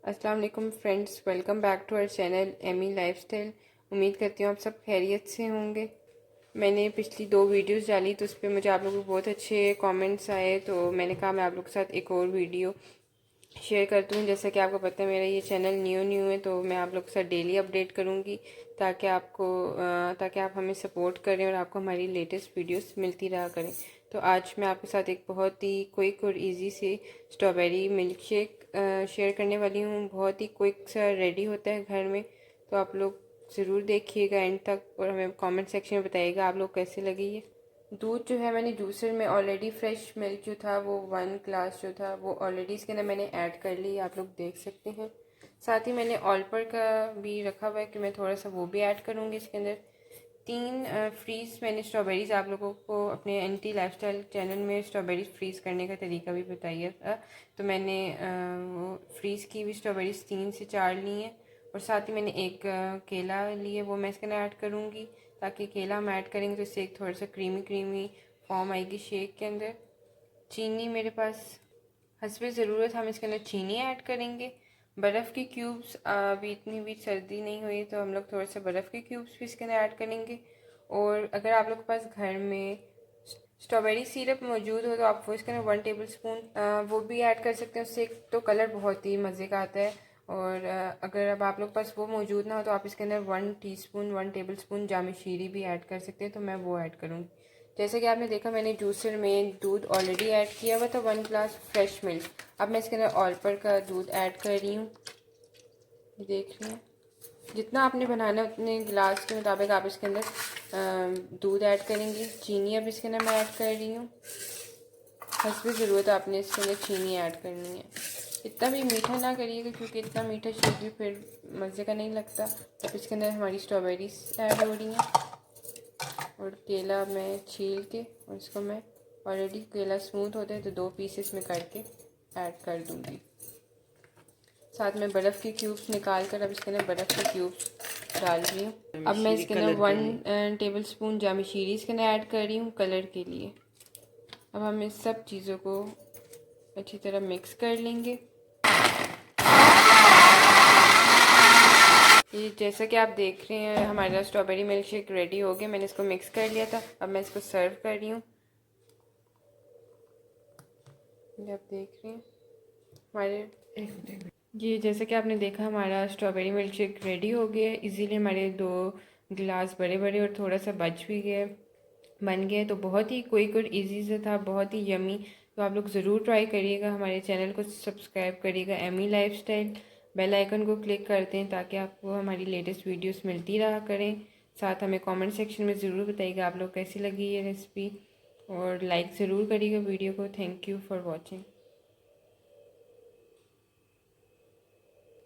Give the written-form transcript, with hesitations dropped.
अस्सलाम वालेकुम friends, welcome back to our channel Amy lifestyle. उम्मीद करती हूँ आप सब खैरियत से होंगे। मैंने पिछली 2 वीडियोस डाली तो उस पर मुझे आप लोगों को बहुत अच्छे कमेंट्स आए, तो मैंने कहा मैं आप लोगों के साथ एक और वीडियो शेयर करती हूँ। जैसा कि आपको पता है मेरा ये चैनल न्यू है, तो मैं आप लोग के साथ डेली अपडेट करूँगी ताकि आप हमें सपोर्ट करें और आपको हमारी लेटेस्ट वीडियोस मिलती रहा करें। तो आज मैं आपके साथ एक बहुत ही क्विक और इजी से स्ट्रॉबेरी मिल्क शेक शेयर करने वाली हूँ। बहुत ही क्विक सा रेडी होता है घर में, तो आप लोग ज़रूर देखिएगा एंड तक और हमें कमेंट सेक्शन में बताइएगा आप लोग कैसे लगी ये। दूध जो है मैंने जूसर में ऑलरेडी फ्रेश मिल्क जो था वो 1 ग्लास जो था वो ऑलरेडी इसके अंदर मैंने ऐड कर ली, आप लोग देख सकते हैं। साथ ही मैंने ऑलपर का भी रखा हुआ है कि मैं थोड़ा सा वो भी ऐड करूँगी इसके अंदर। 3 फ्रीज़ मैंने स्ट्रॉबेरीज़ आप लोगों को अपने एंटी लाइफस्टाइल चैनल में स्ट्रॉबेरीज फ्रीज़ करने का तरीका भी बताइए था, तो मैंने वो फ्रीज़ की हुई स्ट्रॉबेरीज 3 से 4 ली हैं। और साथ ही मैंने एक केला लिए, वो मैं इसके अंदर ऐड करूँगी ताकि केला हम ऐड करेंगे तो इससे एक थोड़ा सा क्रीमी फॉर्म आएगी शेक के अंदर। चीनी मेरे पास हस्बे ज़रूरत हम इसके अंदर चीनी ऐड करेंगे। बर्फ़ के क्यूब्स, अभी इतनी भी सर्दी नहीं हुई तो हम लोग थोड़ा सा बर्फ़ के क्यूब्स भी इसके अंदर ऐड करेंगे। और अगर आप लोग के पास घर में स्ट्रॉबेरी सिरप मौजूद हो तो आप वो इसके अंदर 1 टेबल स्पून वो भी ऐड कर सकते हैं। उससे एक तो कलर बहुत ही मज़े का आता है। और अगर अब आप लोग के पास वो मौजूद ना हो तो आप इसके अंदर 1 टेबल स्पून जामी शीरी भी ऐड कर सकते हैं, तो मैं वो ऐड करूँगी। जैसे कि आपने देखा मैंने जूसर में दूध ऑलरेडी ऐड किया हुआ था 1 ग्लास फ्रेश मिल्क। अब मैं इसके अंदर ऑलपर का दूध ऐड कर रही हूँ, देख रही हैं। जितना आपने बनाना है उतने गिलास के मुताबिक आप इसके अंदर दूध ऐड करेंगी। चीनी अब इसके अंदर मैं ऐड कर रही हूँ, हस्बे ज़रूरत आपने इसके अंदर चीनी ऐड करनी है। इतना भी मीठा ना करिएगा क्योंकि इतना मीठा शेक भी फिर मज़े का नहीं लगता। अब इसके अंदर हमारी स्ट्रॉबेरीज ऐड हो रही हैं और केला मैं छील के और इसको मैं ऑलरेडी केला स्मूथ होता है तो 2 पीसेस में करके ऐड कर दूँगी। साथ में बर्फ़ के क्यूब्स निकाल कर अब इसके अंदर बर्फ़ के क्यूब्स डाल रही हूँ। अब मैं इसके अंदर 1 टेबल स्पून जामी शीरी इसके अंदर ऐड कर रही हूँ कलर के लिए। अब हम इस सब चीज़ों को अच्छी तरह मिक्स कर लेंगे। ये जैसा कि आप देख रहे हैं हमारा स्ट्रॉबेरी मिल्क शेक रेडी हो गया। मैंने इसको मिक्स कर लिया था, अब मैं इसको सर्व कर रही हूँ। ये आप देख रहे हैं हमारे ये जैसा कि आपने देखा हमारा स्ट्रॉबेरी मिल्क शेक रेडी हो गया है। इजीली हमारे 2 गिलास बड़े और थोड़ा सा बच भी गए बन गए। तो बहुत ही क्विक और इजी से था, बहुत ही यमी। तो आप लोग ज़रूर ट्राई करिएगा। हमारे चैनल को सब्सक्राइब करिएगा, एमी लाइफस्टाइल। बेल आइकन को क्लिक करते हैं ताकि आपको हमारी लेटेस्ट वीडियोस मिलती रहा करें। साथ हमें कमेंट सेक्शन में ज़रूर बताइएगा आप लोग कैसी लगी ये रेसिपी, और लाइक ज़रूर करिएगा वीडियो को। Thank you for watching.